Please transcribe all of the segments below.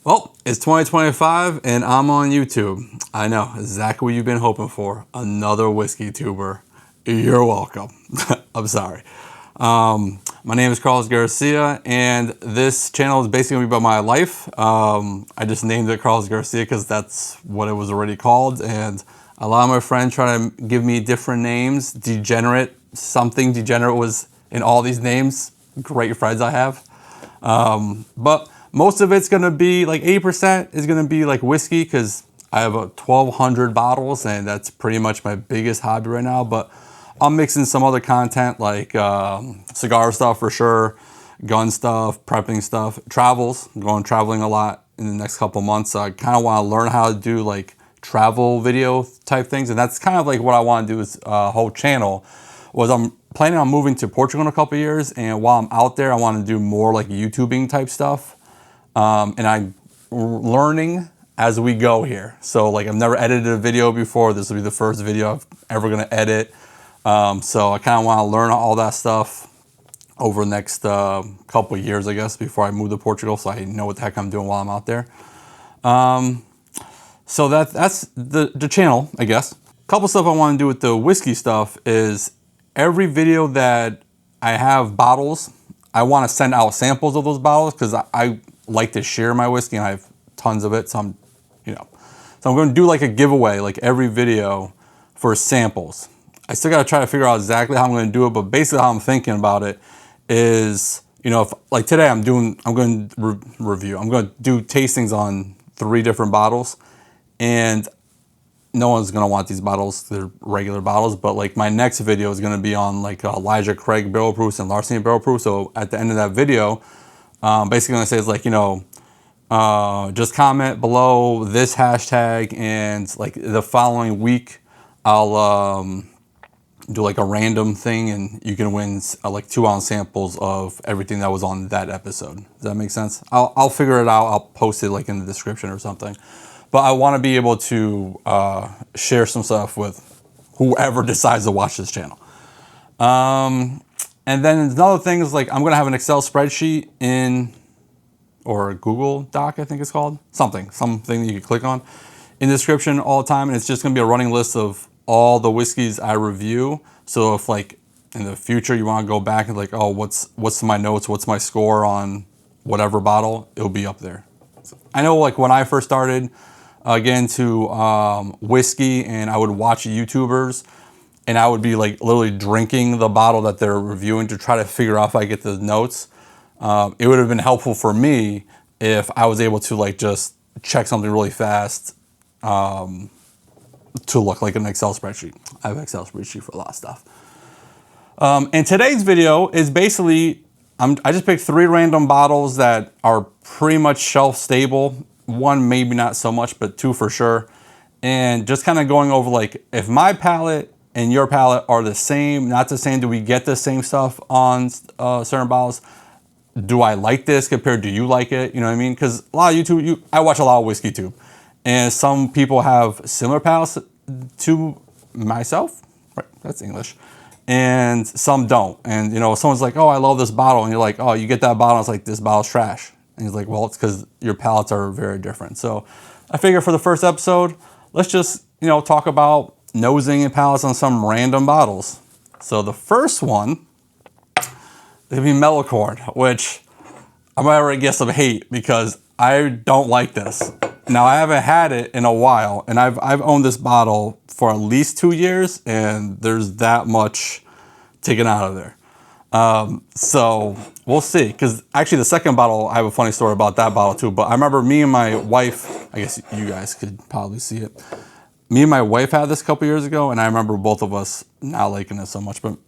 Well, it's 2025 and I'm on YouTube. I know, exactly what you've been hoping for. Another whiskey tuber. You're welcome. I'm sorry. My name is Carlos Garcia and this channel is basically going to be about my life. I just named it Carlos Garcia because that's what it was already called. And a lot of my friends try to give me different names. Degenerate, something degenerate was in all these names. Great friends I have. But most of it's gonna be like 80% is gonna be like whiskey because I have 1,200 bottles and that's pretty much my biggest hobby right now. But I'm mixing some other content like cigar stuff for sure, gun stuff, prepping stuff, travels. I'm going traveling a lot in the next couple months. So I kind of want to learn how to do like travel video type things, and that's kind of like what I want to do is a whole channel. I'm planning on moving to Portugal in a couple years, and while I'm out there, I want to do more like YouTubing type stuff. And I'm learning as we go here. So like I've never edited a video before. This will be the first video I'm ever gonna edit. So I kind of want to learn all that stuff over the next couple of years, I guess, before I move to Portugal, so I know what the heck I'm doing while I'm out there. So that's the channel, I guess. Couple stuff I want to do with the whiskey stuff is every video that I have bottles, I want to send out samples of those bottles because I like to share my whiskey and I have tons of it. So I'm going to do like a giveaway like every video for samples. I still got to try to figure out exactly how I'm going to do it, but basically how I'm thinking about it is, if like today I'm going to review, I'm going to do tastings on 3 different bottles, and no one's going to want these bottles. They're regular bottles, but like my next video is going to be on like Elijah Craig barrel proofs and Larceny barrel proof. So at the end of that video, basically going to say is like, just comment below this hashtag, and like the following week, I'll do like a random thing, and you can win like 2-ounce samples of everything that was on that episode. Does that make sense? I'll figure it out. I'll post it like in the description or something. But I want to be able to share some stuff with whoever decides to watch this channel. And then another thing is like I'm gonna have an Excel spreadsheet or a Google Doc, I think it's called. Something that you can click on in the description all the time. And it's just gonna be a running list of all the whiskeys I review. So if like in the future you wanna go back and like, oh, what's my notes? What's my score on whatever bottle? It'll be up there. I know like when I first started getting to whiskey, and I would watch YouTubers, and I would be like literally drinking the bottle that they're reviewing to try to figure out if I get the notes. It would have been helpful for me if I was able to like just check something really fast to look like an Excel spreadsheet. I have an Excel spreadsheet for a lot of stuff. And today's video is basically, I just picked 3 random bottles that are pretty much shelf stable. 1 maybe not so much, but 2 for sure. And just kind of going over like, if my palate and your palate are the same, not the same, do we get the same stuff on certain bottles? Do I like this compared to you like it? You know what I mean? Because a lot of YouTube, I watch a lot of whiskey too. And some people have similar palates to myself, right? That's English. And some don't. And someone's like, oh, I love this bottle. And you're like, oh, you get that bottle. It's like, this bottle's trash. And he's like, well, it's because your palates are very different. So I figure for the first episode, let's just, talk about nosing and palates on some random bottles. So the first one, it'd be Mellocorn, which I might already get some hate because I don't like this. Now, I haven't had it in a while, and I've owned this bottle for at least 2 years, and there's that much taken out of there. So we'll see, because actually the second bottle, I have a funny story about that bottle too, but I remember me and my wife, I guess you guys could probably see it. Me and my wife had this a couple years ago, and I remember both of us not liking it so much, but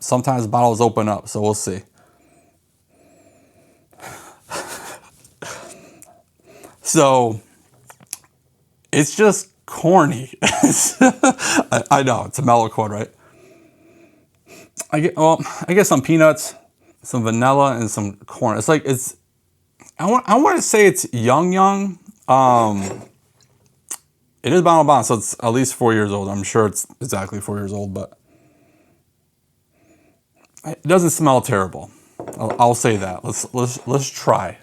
sometimes bottles open up, so we'll see. So it's just corny. I know, it's a Mellocorn, right? I get some peanuts, some vanilla, and some corn. It's like, I want to say it's young. It is bottle bond, so it's at least 4 years old. I'm sure it's exactly 4 years old, but it doesn't smell terrible. I'll say that. Let's try.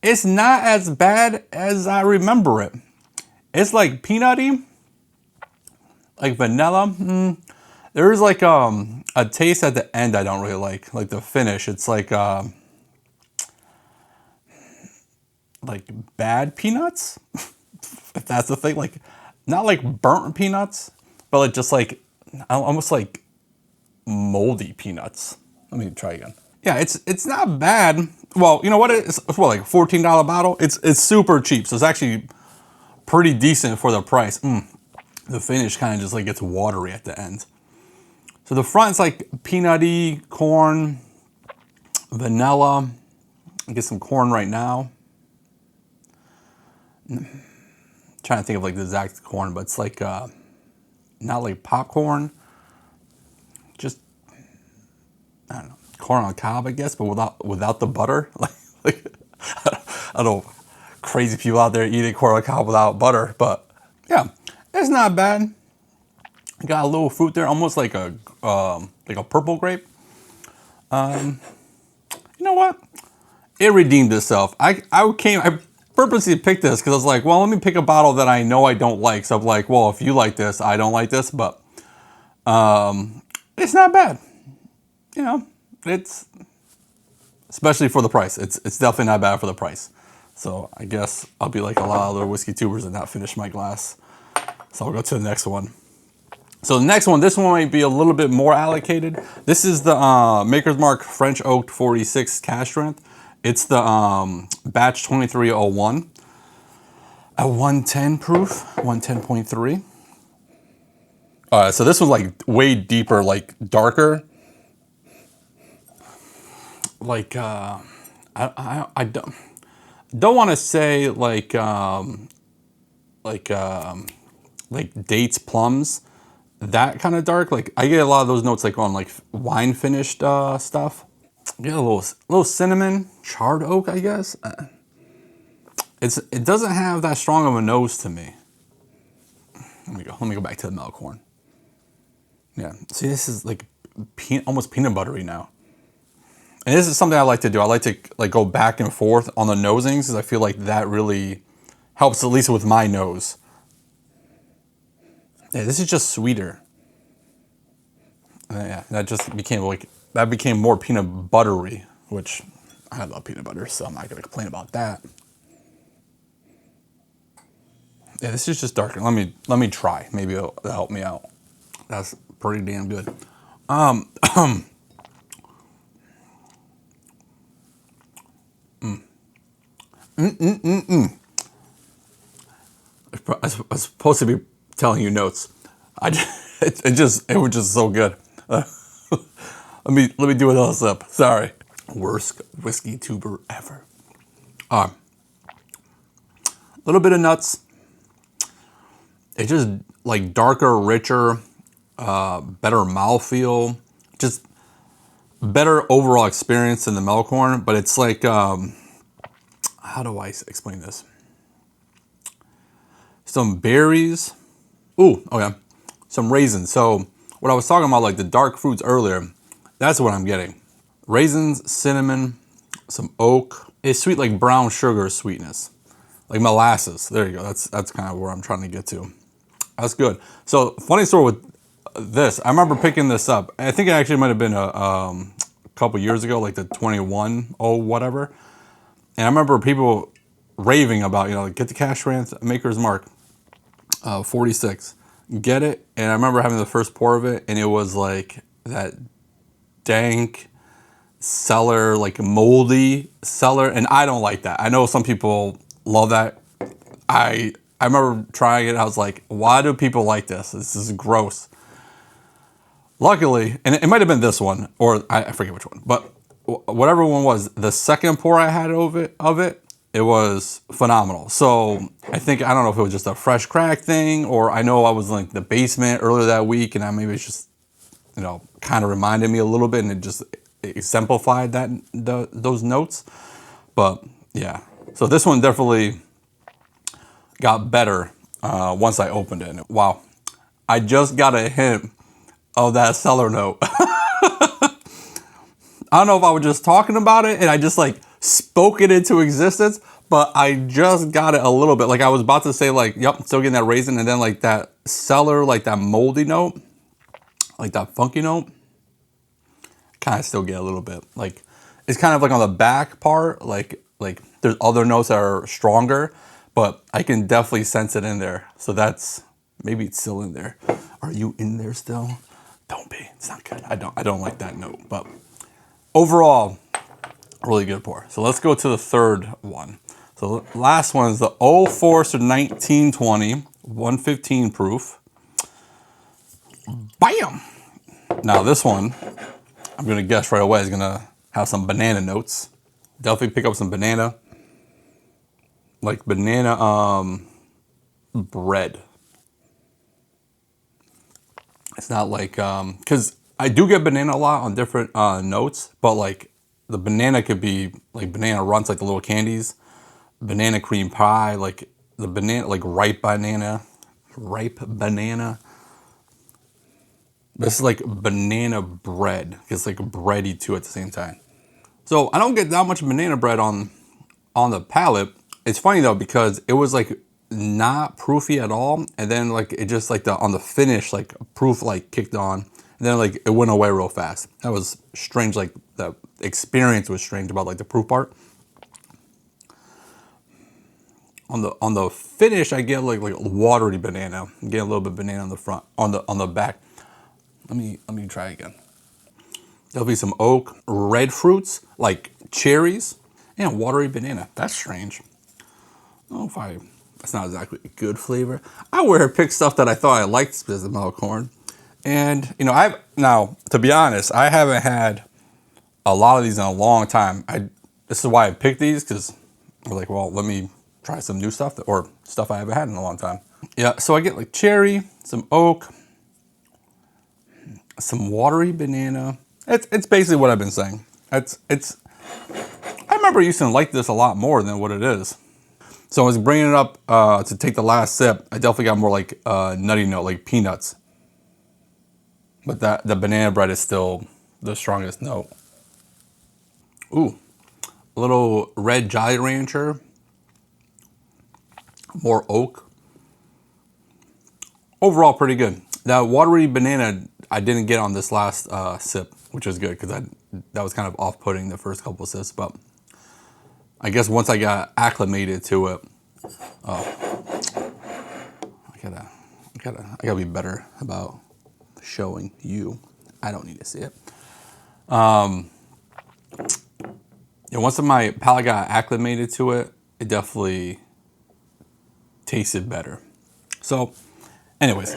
It's not as bad as I remember it. It's like peanutty, like vanilla. There is like a taste at the end I don't really like the finish. It's like bad peanuts, if that's the thing. Like not like burnt peanuts, but like just like almost like moldy peanuts. Let me try again. Yeah, it's not bad. Well, you know what? It's well, like a $14 bottle. It's super cheap, so it's actually pretty decent for the price. The finish kind of just like gets watery at the end. So the front's like peanutty, corn, vanilla. I get some corn right now. Trying to think of like the exact corn, but it's like not like popcorn. Just I don't know, corn on cob, I guess, but without the butter. Like I don't know, crazy people out there eating corn on cob without butter, but yeah, it's not bad. Got a little fruit there, almost like a purple grape. You know what? It redeemed itself. I purposely picked this because I was like, well, let me pick a bottle that I know I don't like. So I'm like, well, if you like this, I don't like this, but it's not bad. You know, it's especially for the price. It's definitely not bad for the price. So I guess I'll be like a lot of other whiskey tubers and not finish my glass. So I'll go to the next one. So the next one, this one might be a little bit more allocated. This is the Maker's Mark French Oak 46 cask strength. It's the batch 2301. A 110 proof, 110.3. So this one's like way deeper, like darker. Like I don't want to say like dates, plums, that kind of dark. Like I get a lot of those notes like on like wine finished stuff. Get a little cinnamon, charred oak, I guess. It doesn't have that strong of a nose to me. Let me go back to the milk corn. Yeah, see, this is like almost peanut buttery now. And this is something I like to do. I like to like go back and forth on the nosings because I feel like that really helps, at least with my nose. Yeah, this is just sweeter. Yeah, that became more peanut buttery, which I love peanut butter, so I'm not gonna complain about that. Yeah, this is just darker. Let me try. Maybe it'll help me out. That's pretty damn good. I was supposed to be telling you notes. It was just so good. Let me do another sip. Sorry. Worst whiskey tuber ever. A little bit of nuts. It's just like darker, richer, better mouthfeel, just better overall experience than the Melkorn. But it's like, how do I explain this? Some berries. Ooh, okay. Some raisins. So what I was talking about, like the dark fruits earlier, that's what I'm getting. Raisins, cinnamon, some oak. It's sweet like brown sugar sweetness. Like molasses. There you go. That's kind of where I'm trying to get to. That's good. So funny story with this. I remember picking this up. I think it actually might have been a couple years ago, like the 21 whatever. And I remember people raving about, like, get the cask strength Maker's Mark 46. Get it. And I remember having the first pour of it, and it was like that dank cellar, like moldy cellar. And I don't like that. I know some people love that. I remember trying it. I was like, why do people like this? This is gross. Luckily, and it might have been this one, or I forget which one, but whatever one was, the second pour I had of it was phenomenal. So I don't know if it was just a fresh crack thing, or I know I was in like the basement earlier that week, and maybe it's just, kind of reminded me a little bit, and it just exemplified those notes. But yeah, so this one definitely got better once I opened it. And wow, I just got a hint of that cellar note. I don't know if I was just talking about it and I just like spoke it into existence, But I just got it a little bit. Like I was about to say like, yep, still getting that raisin. And then like that cellar, like that moldy note, like that funky note, kind of still get a little bit. Like it's kind of like on the back part, like there's other notes that are stronger, but I can definitely sense it in there. So that's, maybe it's still in there. Are you in there still? Don't be, it's not good. I don't like that note, but overall, really good pour. So let's go to the third one. So the last one is the Old Forester 1920, 115 proof. Bam! Now this one, I'm gonna guess right away is gonna have some banana notes. Definitely pick up some banana. Like banana bread. It's not like, cause I do get banana a lot on different notes, but like the banana could be like banana runts, like the little candies. Banana cream pie, like the banana, like ripe banana. This is like banana bread. It's like bready too at the same time. So I don't get that much banana bread on the palate. It's funny though, because it was like not proofy at all. And then like it just like on the finish, like proof like kicked on. And then like it went away real fast. That was strange. Like the experience was strange about like the proof part. On the finish, I get like watery banana. I get a little bit of banana on the front, on the back. Let me try again. There'll be some oak, red fruits like cherries, and watery banana. That's strange. I don't know if that's not exactly a good flavor. I would have picked stuff that I thought I liked as the milk corn, and you know now to be honest, I haven't had a lot of these in a long time. This is why I picked these, because I'm like, well, let me try some new stuff or stuff I haven't had in a long time. Yeah, so I get like cherry, some oak, some watery banana. It's basically what I've been saying. I remember I used to like this a lot more than what it is. So I was bringing it up to take the last sip. I definitely got more like nutty note, like peanuts. But the banana bread is still the strongest note. Ooh, a little red Jolly Rancher. More oak. Overall, pretty good. That watery banana I didn't get on this last sip, which was good because that was kind of off-putting the first couple of sips. But I guess once I got acclimated to it, I gotta be better about showing you. I don't need to see it. And once my palate got acclimated to it, it definitely tasted better. So, anyways.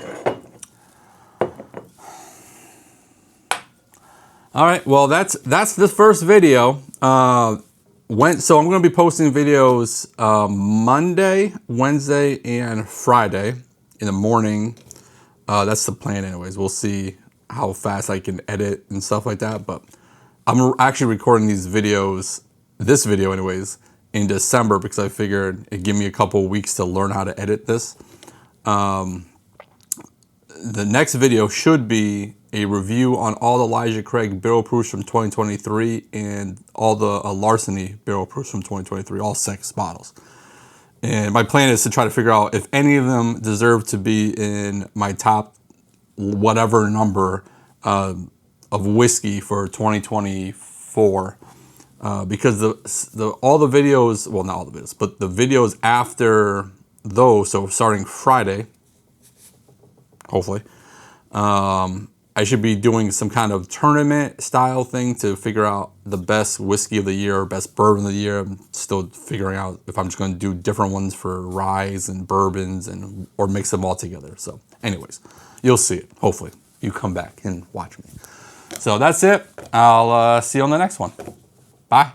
All right, well that's the first video. So I'm gonna be posting videos Monday, Wednesday, and Friday in the morning. That's the plan anyways. We'll see how fast I can edit and stuff like that. But I'm actually recording these videos, this video anyways, in December because I figured it'd give me a couple of weeks to learn how to edit this. The next video should be a review on all the Elijah Craig barrel proofs from 2023 and all the Larceny barrel proofs from 2023, all 6 bottles. And my plan is to try to figure out if any of them deserve to be in my top whatever number of whiskey for 2024. Because all the videos, well, not all the videos, but the videos after those, so starting Friday, hopefully, I should be doing some kind of tournament style thing to figure out the best whiskey of the year, best bourbon of the year. I'm still figuring out if I'm just going to do different ones for ryes and bourbons or mix them all together. So anyways, you'll see it. Hopefully you come back and watch me. So that's it. I'll see you on the next one. Bye.